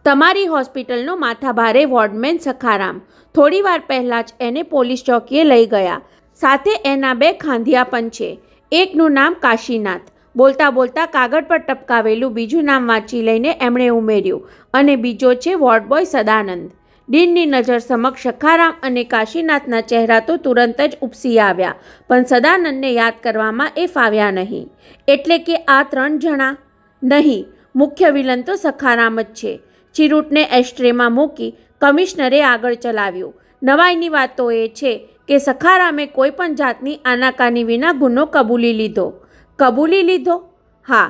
તમારી હોસ્પિટલનો માથાભારે વોર્ડમેન સખારામ. થોડીવાર પહેલાં જ એને પોલીસ ચોકીએ લઈ ગયા. સાથે એના 2 ખાંધિયા પણ છે. એકનું નામ કાશીનાથ. બોલતા કાગળ પર ટપકાવેલું બીજું નામ વાંચી લઈને એમણે ઉમેર્યું, અને બીજો છે વોર્ડબોય સદાનંદ. ડીનની નજર સમક્ષ સખારામ અને કાશીનાથના ચહેરા તો તુરંત જ ઉપસી આવ્યા, પણ સદાનંદને યાદ કરવામાં એ ફાવ્યા નહીં. એટલે કે આ 3 જણા? નહીં, મુખ્ય વિલન તો સખારામ જ છે. ચીરૂટને એસ્ટ્રેમાં મૂકી કમિશનરે આગળ ચલાવ્યું. નવાઈની વાત તો એ છે કે સખારામે કોઈ પણ જાતની આનાકાની વિના ગુનો કબૂલી લીધો. હા,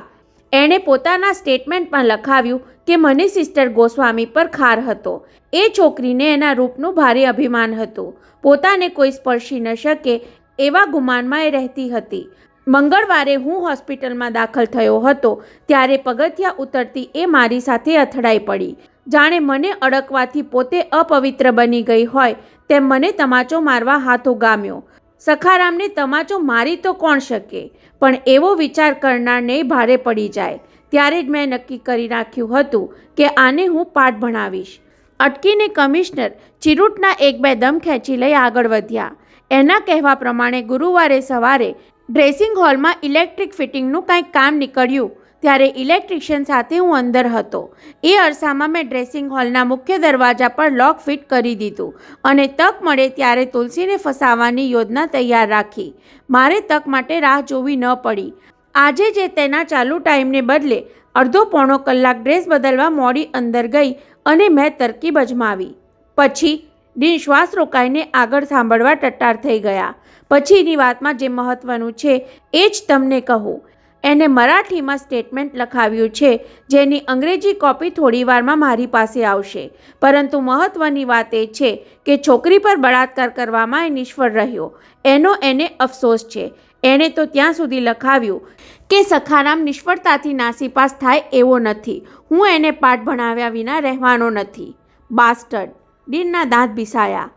એણે પોતાના સ્ટેટમેન્ટમાં લખાવ્યું કે મને સિસ્ટર ગોસ્વામી પર ખાર હતો. એ છોકરીને એના રૂપનું ભારે અભિમાન હતું. પોતાને કોઈ સ્પર્શી ન શકે એવા ગુમાનમાં એ રહેતી હતી. મંગળવારે હું હોસ્પિટલમાં દાખલ થયો હતો ત્યારે પગથિયાં ઉતરતી એ મારી સાથે અથડાઈ પડી. જાણે મને અડકવાથી પોતે અપવિત્ર બની ગઈ હોય તેમ મને તમાચો મારવા હાથ ઉગામ્યો. સખારામને તમાચો મારી તો કોણ શકે, પણ એવો વિચાર કરનારને ભારે પડી જાય. ત્યારે જ મેં નક્કી કરી નાખ્યું હતું કે આને હું પાઠ ભણાવીશ. અટકીને કમિશનર ચિરૂટના 1-2 દમ ખેંચી લઈ આગળ વધ્યા. એના કહેવા પ્રમાણે ગુરુવારે સવારે ડ્રેસિંગ હોલમાં ઇલેક્ટ્રિક ફિટિંગનું કંઈક કામ નીકળ્યું ત્યારે ઇલેક્ટ્રિશિયન સાથે હું અંદર હતો. એ અરસામાં મેં ડ્રેસિંગ હોલના મુખ્ય દરવાજા પર લોક ફિટ કરી દીધું અને તક મળે ત્યારે તુલસીને ફસાવવાની યોજના તૈયાર રાખી. મારે તક માટે રાહ જોવી ન પડી. આજે જે તેના ચાલુ ટાઈમને બદલે અડધો-પોણો કલાક ડ્રેસ બદલવા મોડી અંદર ગઈ અને મેં તરકીબ અજમાવી. પછી ડીન શ્વાસ રોકાઈને આગળ સાંભળવા ટટ્ટાર થઈ ગયા. પછીની વાતમાં જે મહત્વનું છે એ જ તમને કહું. એને મરાઠીમાં સ્ટેટમેન્ટ લખાવ્યું છે, જેની અંગ્રેજી કોપી થોડીવારમાં મારી પાસે આવશે. પરંતુ મહત્વની વાત એ છે કે છોકરી પર બળાત્કાર કરવામાં એ નિષ્ફળ રહ્યો. એનો એને અફસોસ છે. એણે તો ત્યાં સુધી લખાવ્યું કે સખારામ નિષ્ફળતાથી નાસીપાસ થાય એવો નથી. હું એને પાઠ ભણાવ્યા વિના રહેવાનો નથી. બાસ્ટર્ડ! ડીનના દાંત ભીસાયા.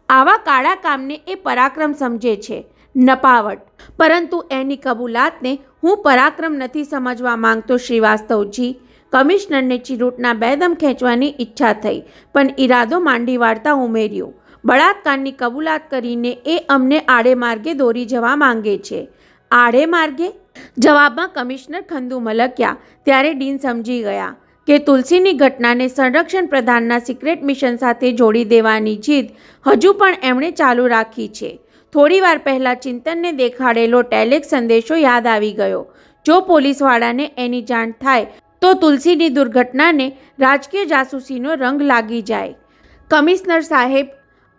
આવા કાળા કામને એ પરાક્રમ સમજે છે, નપાવટ. પરંતુ એની કબૂલાતને હું પરાક્રમ નથી સમજવા માંગતો શ્રીવાસ્તવજી. કમિશનરને ચિરૂટના 2 દમ ખેંચવાની ઈચ્છા થઈ, પણ ઈરાદો માંડી વાળતા ઉમેર્યું, બળાત્કારની કબૂલાત કરીને એ અમને આડે માર્ગે દોરી જવા માંગે છે. આડે માર્ગે? જવાબમાં કમિશનર ખંદુ મલક્યા. ત્યારે ડીન સમજી ગયા કે તુલસીની ઘટનાને સંરક્ષણ પ્રધાનના સિક્રેટ મિશન સાથે જોડી દેવાની જીદ હજુ પણ એમણે ચાલુ રાખી છે. થોડીવાર પહેલાં ચિંતનને દેખાડેલો ટેલિક્સ સંદેશો યાદ આવી ગયો. જો પોલીસવાળાને એની જાણ થાય તો તુલસીની દુર્ઘટનાને રાજકીય જાસૂસીનો રંગ લાગી જાય. કમિશનર સાહેબ,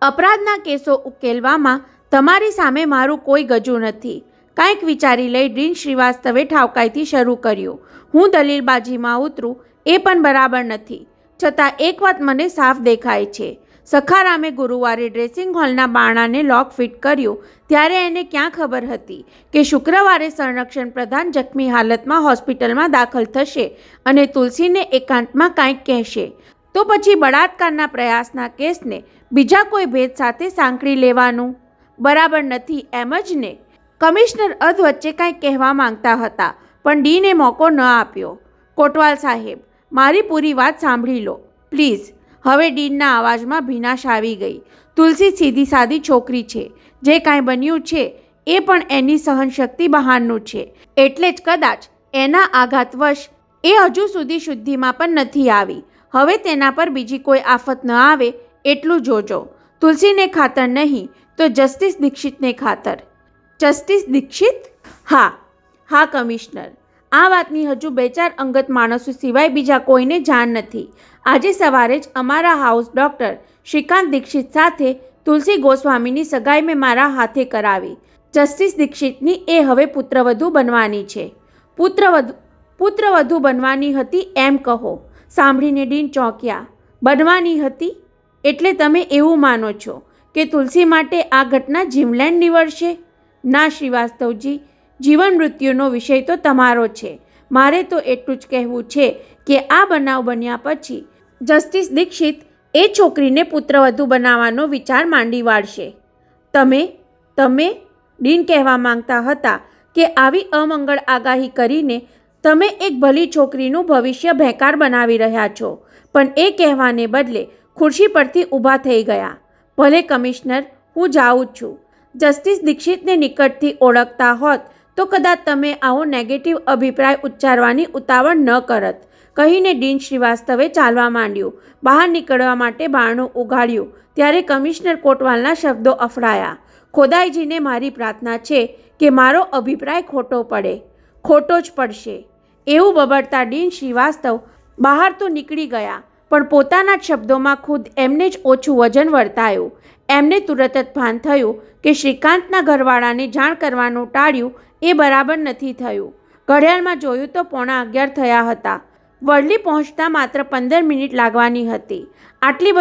અપરાધના કેસો ઉકેલવામાં તમારી સામે મારું કોઈ ગજું નથી. કાંઈક વિચારી લઈ ડીન શ્રીવાસ્તવે ઠાવકાઈથી શરૂ કર્યું. હું દલીલબાજીમાં ઉતરું એ પણ બરાબર નથી. છતાં એક વાત મને સાફ દેખાય છે. સખારામે ગુરુવારે ડ્રેસિંગ હોલના બારણાને લોક ફિટ કર્યું ત્યારે એને ક્યાં ખબર હતી કે શુક્રવારે સંરક્ષણ પ્રધાન જખમી હાલતમાં હોસ્પિટલમાં દાખલ થશે અને તુલસીને એકાંતમાં કાંઈક કહેશે. તો પછી બળાત્કારના પ્રયાસના કેસને બીજા કોઈ ભેદ સાથે સાંકળી લેવાનું બરાબર નથી, એમ જ ને? કમિશનર અધવચ્ચે કાંઈક કહેવા માંગતા હતા, પણ ડીને મોકો ન આપ્યો. કોટવાલ સાહેબ, મારી પૂરી વાત સાંભળી લો પ્લીઝ. હવે ડીનના અવાજમાં ભીનાશ આવી ગઈ. તુલસી સીધી સાદી છોકરી છે. જે કાંઈ બન્યું છે એ પણ એની સહનશક્તિ બહારનું છે. એટલે જ કદાચ એના આઘાતવશ એ હજુ સુધી શુદ્ધિમાં પણ નથી આવી. હવે તેના પર બીજી કોઈ આફત ન આવે એટલું જોજો. તુલસીને ખાતર નહીં તો જસ્ટિસ દીક્ષિતને ખાતર. જસ્ટિસ દીક્ષિત? હા કમિશનર, આ વાતની હજુ 2-4 અંગત માણસો સિવાય બીજા કોઈને જાણ નથી. આજે સવારે જ અમારા હાઉસ ડૉક્ટર શ્રીકાંત દીક્ષિત સાથે તુલસી ગોસ્વામીની સગાઈ મેં મારા હાથે કરાવી. જસ્ટિસ દીક્ષિતની એ હવે પુત્રવધુ બનવાની છે. પુત્રવધુ બનવાની હતી એમ કહો. સાંભળીને ડીન ચોંક્યા. બનવાની હતી એટલે તમે એવું માનો છો કે તુલસી માટે આ ઘટના જીમલેન્ડ નીવડશે? ના શ્રીવાસ્તવજી, જીવન મૃત્યુનો વિષય તો તમારો છે. મારે તો એટલું જ કહેવું છે કે આ બનાવ બન્યા પછી જસ્ટિસ દીક્ષિત એ છોકરીને પુત્રવધુ બનાવવાનો વિચાર માંડી વાળશે. તમે ડીન કહેવા માંગતા હતા કે આવી અમંગળ આગાહી કરીને તમે એક ભલી છોકરીનું ભવિષ્ય ભેકાર બનાવી રહ્યા છો. પણ એ કહેવાને બદલે ખુરશી પરથી ઊભા થઈ ગયા. ભલે કમિશનર, હું જાઉં છું. જસ્ટિસ દીક્ષિતને નિકટથી ઓળખતા હોત તો કદાચ તમે આવો નેગેટિવ અભિપ્રાય ઉચ્ચારવાની ઉતાવળ ન કરત, કહીને ડીન શ્રીવાસ્તવે ચાલવા માંડ્યું. બહાર નીકળવા માટે બારણું ઉઘાડ્યું ત્યારે કમિશનર કોટવાલના શબ્દો અફડાયા. ખોદાઈજીને મારી પ્રાર્થના છે કે મારો અભિપ્રાય ખોટો પડે. ખોટો જ પડશે. એવું બબડતા ડીન શ્રીવાસ્તવ બહાર તો નીકળી ગયા, પણ પોતાના જ શબ્દોમાં ખુદ એમને જ ઓછું વજન વર્તાયું. એમને તુરત જ ભાન થયું કે શ્રીકાંતના ઘરવાળાને જાણ કરવાનું ટાળ્યું એ બરાબર નથી થયું. ઘડિયાળમાં જોયું તો 11:15 થયા હતા. વડલી પહોંચતા માત્ર 15 મિનિટ લાગવાની હતી. આટલી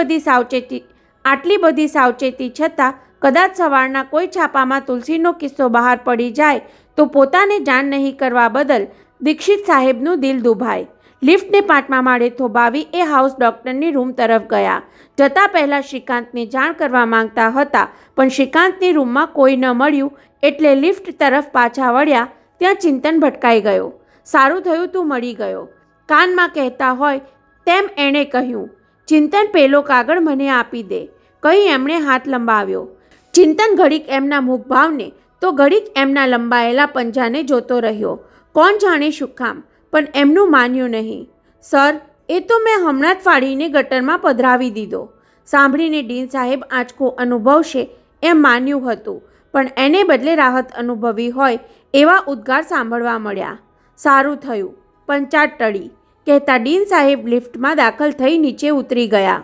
બધી સાવચેતી છતાં કદાચ સવારના કોઈ છાપામાં તુલસીનો કિસ્સો બહાર પડી જાય તો પોતાને જાણ નહીં કરવા બદલ દીક્ષિત સાહેબનું દિલ દુભાય. લિફ્ટને 5મા માળે થોભાવી એ હાઉસ ડૉક્ટરની રૂમ તરફ ગયા. જતાં પહેલાં શ્રીકાંતને જાણ કરવા માંગતા હતા, પણ શ્રીકાંતની રૂમમાં કોઈ ન મળ્યું એટલે લિફ્ટ તરફ પાછા વળ્યા ત્યાં ચિંતન ભટકાઈ ગયો. સારું થયું તું મળી ગયો, કાનમાં કહેતા હોય તેમ એણે કહ્યું. ચિંતન પેલો કાગળ મને આપી દે, કહી એમણે હાથ લંબાવ્યો. ચિંતન ઘડીક એમના મુખભાવને તો ઘડીક એમના લંબાયેલા પંજાને જોતો રહ્યો. કોણ જાણે શું કામ, પણ એમનું માન્યું નહીં. સર, એ તો મેં હમણાં જ ફાડીને ગટરમાં પધરાવી દીધો. સાંભળીને ડીન સાહેબ આંચકો અનુભવશે એમ માન્યું હતું, પણ એને બદલે રાહત અનુભવી હોય એવા ઉદ્ગાર સાંભળવા મળ્યા. સારું થયું, પંચાટ ટળી, કહેતા ડીન સાહેબ લિફ્ટમાં દાખલ થઈ નીચે ઉતરી ગયા.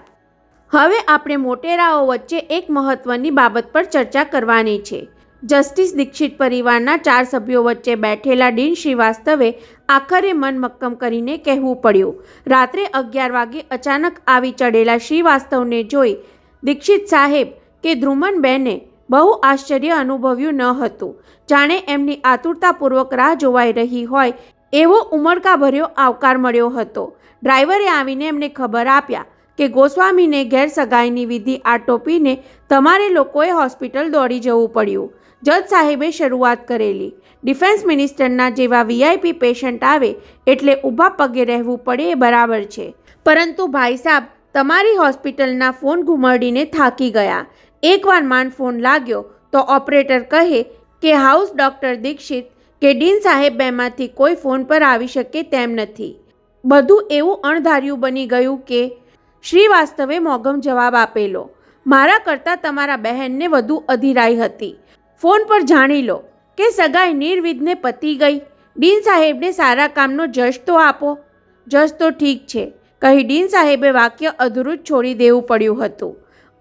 હવે આપણે મોટેરાઓ વચ્ચે એક મહત્વની બાબત પર ચર્ચા કરવાની છે. જસ્ટિસ દીક્ષિત પરિવારના 4 સભ્યો વચ્ચે બેઠેલા ડીન શ્રીવાસ્તવે આખરે મન મક્કમ કરીને કહેવું પડ્યું. રાત્રે 11 વાગે અચાનક આવી ચડેલા શ્રીવાસ્તવને જોઈ દીક્ષિત સાહેબ કે ધ્રુમનબેને બહુ આશ્ચર્ય અનુભવ્યું ન હતું. જાણે એમની આતુરતાપૂર્વક રાહ જોવાઈ રહી હોય એવો ઉમળકાભર્યો આવકાર મળ્યો હતો. ડ્રાઈવરે આવીને એમને ખબર આપ્યા કે ગોસ્વામીને ઘેર સગાઈની વિધિ આટોપીને તમારે લોકોએ હોસ્પિટલ દોડી જવું પડ્યું. જજ સાહેબે શરૂઆત કરેલી. ડિફેન્સ મિનિસ્ટરના જેવા વીઆઈપી પેશન્ટ આવે એટલે ઊભા પગે રહેવું પડે એ બરાબર છે, પરંતુ ભાઈ સાહેબ તમારી હોસ્પિટલના ફોન ઘુમાડીને થાકી ગયા. એકવાર માંડ ફોન લાગ્યો તો ઓપરેટર કહે કે હાઉસ ડૉક્ટર દીક્ષિત કે ડીન સાહેબ બેમાંથી કોઈ ફોન પર આવી શકે તેમ નથી. બધું એવું અણધાર્યું બની ગયું કે શ્રીવાસ્તવે મોગમ જવાબ આપેલો. મારા કરતાં તમારા બહેનને વધુ અધીરાઈ હતી. ફોન પર જાણી લો કે સગાઈ નિર્વિઘ્ને પતી ગઈ. ડીન સાહેબને સારા કામનો જશ તો આપો. જશ તો ઠીક છે, કહી ડીન સાહેબે વાક્ય અધૂરું જ છોડી દેવું પડ્યું હતું.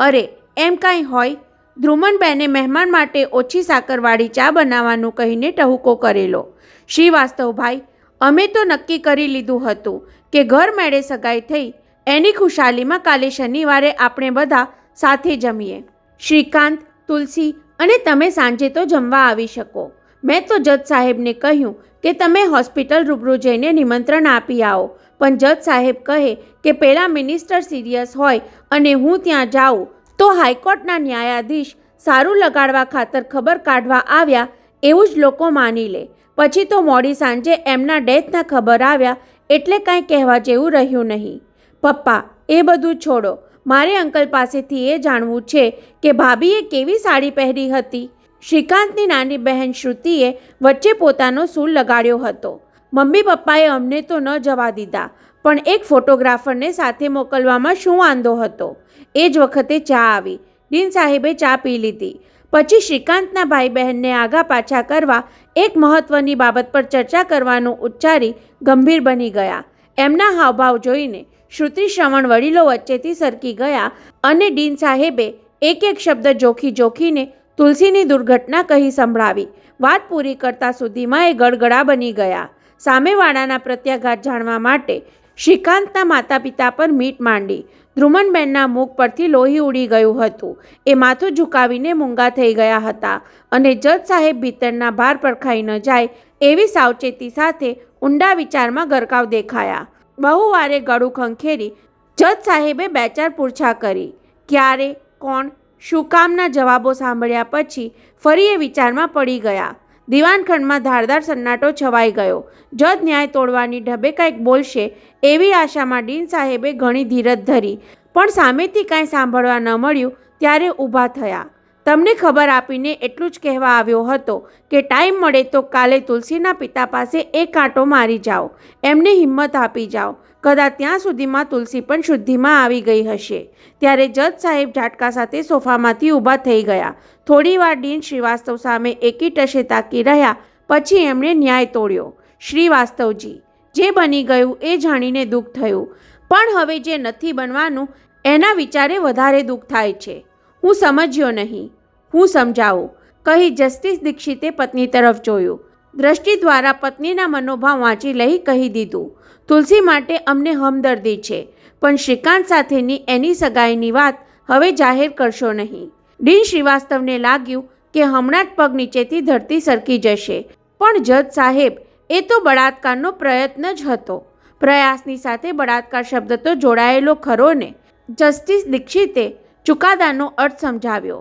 અરે એમ કાંઈ હોય. ધ્રુમનબેને મહેમાન માટે ઓછી સાકરવાળી ચા બનાવવાનું કહીને ટહુકો કરેલો. શ્રીવાસ્તવભાઈ, અમે તો નક્કી કરી લીધું હતું કે ઘર મેળે સગાઈ થઈ એની ખુશાલીમાં કાલે શનિવારે આપણે બધા સાથે જમીએ. શ્રીકાંત, તુલસી અને તમે સાંજે તો જમવા આવી શકો. મેં તો જજ સાહેબને કહ્યું કે તમે હોસ્પિટલ રૂબરૂ જઈને નિમંત્રણ આપી આવો, પણ જજ સાહેબ કહે કે પેલા મિનિસ્ટર સિરિયસ હોય અને હું ત્યાં જાઉં તો હાઈકોર્ટના ન્યાયાધીશ સારું લગાડવા ખાતર ખબર કાઢવા આવ્યા એવું જ લોકો માની લે. પછી તો મોડી સાંજે એમના ડેથના ખબર આવ્યા એટલે કાંઈ કહેવા જેવું રહ્યું નહીં. પપ્પા, એ બધું છોડો. મારે અંકલ પાસેથી એ જાણવું છે કે ભાભીએ કેવી સાડી પહેરી હતી. શ્રીકાંતની નાની બહેન શ્રુતિએ વચ્ચે પોતાનો સૂર લગાડ્યો હતો. મમ્મી પપ્પાએ અમને તો ન જવા દીધા, પણ એક ફોટોગ્રાફરને સાથે મોકલવામાં શું વાંધો હતો. એ જ વખતે ચા આવી. ડીન સાહેબે ચા પી લીધી. પછી શ્રીકાંતના ભાઈ બહેનને આગા પાછા કરવા એક મહત્વની બાબત પર ચર્ચા કરવાનું ઉચ્ચારી ગંભીર બની ગયા. એમના હાવભાવ જોઈને શ્રુતિ શ્રવણ વડીલો વચ્ચેથી સરકી ગયા અને ડીન સાહેબે એક એક શબ્દ જોખી જોખીને તુલસીની દુર્ઘટના કહી સંભળાવી. વાત પૂરી કરતા સુધીમાં એ ગળગળા બની ગયા. સામેવાળાના પ્રત્યાઘાત જાણવા માટે શ્રીકાંતના માતા પિતા પર મીટ માંડી. ધ્રુમનબેનના મુખ પરથી લોહી ઉડી ગયું હતું. એ માથું ઝુકાવીને મૂંગા થઈ ગયા હતા અને જજ સાહેબ ભીતરના ભાર પર ખાઈ ન જાય એવી સાવચેતી સાથે ઊંડા વિચારમાં ગરકાવ દેખાયા. બહુ વારે ગળું ખંખેરી જજ સાહેબે 2-4 પૂછા કરી. ક્યારે, કોણ, શું કામના જવાબો સાંભળ્યા પછી ફરી એ વિચારમાં પડી ગયા. દિવાનખંડમાં ધારદાર સન્નાટો છવાઈ ગયો. જજ ન્યાય તોડવાની ઢબે કંઈક બોલશે એવી આશામાં ડીન સાહેબે ઘણી ધીરજ ધરી, પણ સામેથી કાંઈ સાંભળવા ન મળ્યું ત્યારે ઊભા થયા. તમને ખબર આપીને એટલું જ કહેવા આવ્યો હતો કે ટાઈમ મળે તો કાલે તુલસીના પિતા પાસે એક કાંટો મારી જાઓ, એમને હિંમત આપી જાઓ. કદાચ ત્યાં સુધીમાં તુલસી પણ શુદ્ધિમાં આવી ગઈ હશે. ત્યારે જજ સાહેબ ઝાટકા સાથે સોફામાંથી ઊભા થઈ ગયા. થોડીવાર ડીન શ્રીવાસ્તવ સામે એકી ટશે તાકી રહ્યા. પછી એમણે ન્યાય તોડ્યો. શ્રીવાસ્તવજી, જે બની ગયું એ જાણીને દુઃખ થયું, પણ હવે જે નથી બનવાનું એના વિચારે વધારે દુઃખ થાય છે. હું સમજ્યો નહીં, હું સમજાવું, કહી જસ્ટિસ દીક્ષિતે પત્ની તરફ જોયું. દ્રષ્ટિ દ્વારા પત્નીના મનોભાવ વાંચી લઈ કહી દીધું, તુલસી માટે અમને હમદર્દી છે, પણ શ્રીકાંત સાથેની એની સગાઈની વાત હવે જાહેર કરશો નહીં. ડીન શ્રીવાસ્તવને લાગ્યું કે હમણાં જ પગ નીચેથી ધરતી સરકી જશે, પણ જજ સાહેબ, એ તો બળાત્કારનો પ્રયત્ન જ હતો. પ્રયાસની સાથે બળાત્કાર શબ્દ તો જોડાયેલો ખરો ને. જસ્ટિસ દીક્ષિતે ચુકાદાનો અર્થ સમજાવ્યો.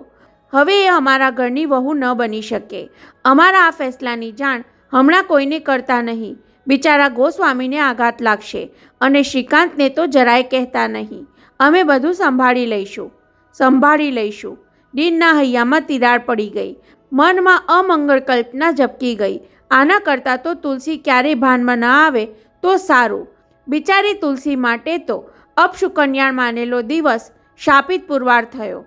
હવે એ અમારા ઘરની વહુ ન બની શકે. અમારા આ ફેસલાની જાણ હમણાં કોઈને કરતા નહીં. બિચારા ગોસ્વામીને આઘાત લાગશે અને શ્રીકાંતને તો જરાય કહેતા નહીં. અમે બધું સંભાળી લઈશું. ડીનના હૈયામાં તિરાડ પડી ગઈ. મનમાં અમંગળ કલ્પના ઝબકી ગઈ. આના કરતાં તો તુલસી ક્યારેય ભાનમાં ન આવે તો સારું. બિચારી તુલસી માટે તો અપશુકન્યાળ માનેલો દિવસ શાપિત પુરવાર થયો.